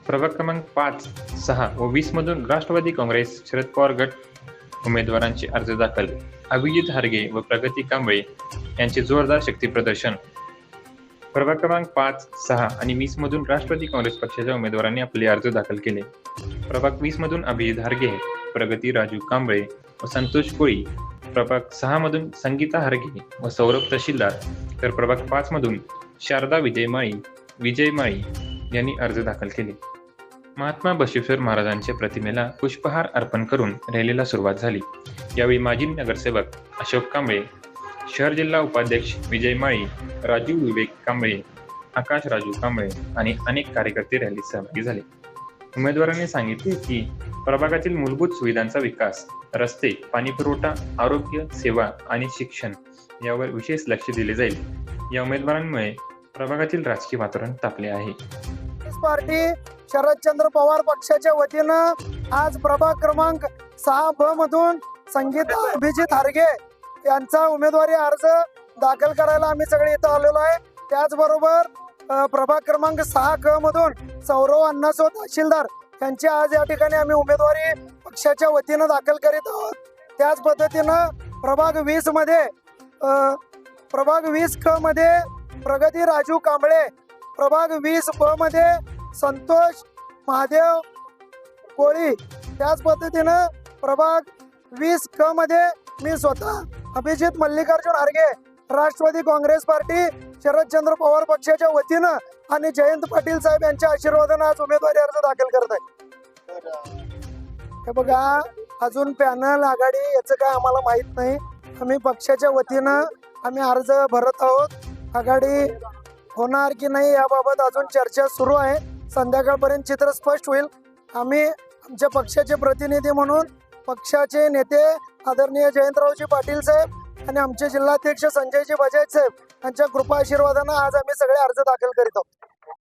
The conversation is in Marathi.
प्रभाग क्रमांक 5, 6 व 20 मधून राष्ट्रवादी काँग्रेस शरद पवार गट उमेदवारांचे अर्ज दाखल. अभिजित हारगे व प्रगती कांबळे यांचे जोरदार शक्तीप्रदर्शन. प्रभाग क्रमांक 5, 6 आणि 20 मधून राष्ट्रवादी काँग्रेस पक्षाच्या उमेदवारांनी आपले अर्ज दाखल केले. प्रभाग 20 मधून अभिजित हारगे, प्रगती राजू कांबळे व संतोष कोळी, प्रभाग 6 मधून संगीता हारगे व सौरभ तहसीलदार, तर प्रभाग 5 मधून शारदा विजय माळी यांनी अर्ज दाखल केले. महात्मा बसवेश्वर महाराजांच्या प्रतिमेला पुष्पहार अर्पण करून रॅलीला सुरुवात झाली. यावेळी माजी नगरसेवक अशोक कांबळे, शहर जिल्हा उपाध्यक्ष विजय माळी, राजू विवेक कांबळे, आकाश राजू कांबळे आणि अनेक कार्यकर्ते रॅलीत सहभागी झाले. उमेदवारांनी सांगितले की प्रभागातील मूलभूत सुविधांचा विकास, रस्ते, पाणीपुरवठा, आरोग्य सेवा आणि शिक्षण यावर विशेष लक्ष दिले जाईल. या उमेदवारांमुळे प्रभागातील राजकीय वातावरण तापले आहे. पार्टी शरदचंद्र पवार पक्षाच्या वतीनं आज प्रभाग क्रमांक 6 मधून संगीता अभिजित हारगे यांचा उमेदवारी अर्ज दाखल करायला आम्ही सगळे इथं आलेलो आहे. त्याचबरोबर प्रभाग क्रमांक 6 मधून सौरव अण्णासो तहसीलदार यांची आज या ठिकाणी आम्ही उमेदवारी पक्षाच्या वतीनं दाखल करीत आहोत. त्याच पद्धतीनं प्रभाग 20 मध्ये प्रगती राजू कांबळे, प्रभाग 20 मध्ये संतोष महादेव कोळी, त्याच पद्धतीनं प्रभाग 20 मध्ये मी स्वतः अभिजित मल्लिकार्जुन हारगे राष्ट्रवादी काँग्रेस पार्टी शरदचंद्र पवार पक्षाच्या वतीनं आणि जयंत पाटील साहेब यांच्या आशीर्वादाने आज उमेदवारी अर्ज दाखल करत आहे. हे बघा, अजून पॅनल आघाडी याचं काय आम्हाला माहित नाही. आम्ही पक्षाच्या वतीनं आम्ही अर्ज भरत आहोत. आघाडी होणार की नाही याबाबत अजून चर्चा सुरू आहे. संध्याकाळपर्यंत चित्र स्पष्ट होईल. आम्ही आमच्या पक्षाचे प्रतिनिधी म्हणून पक्षाचे नेते आदरणीय जयंतरावजी पाटील साहेब आणि आमचे जिल्हाध्यक्ष संजयजी बजाज साहेब यांच्या कृपा आशीर्वादानं आज आम्ही सगळे अर्ज दाखल करीत आहोत.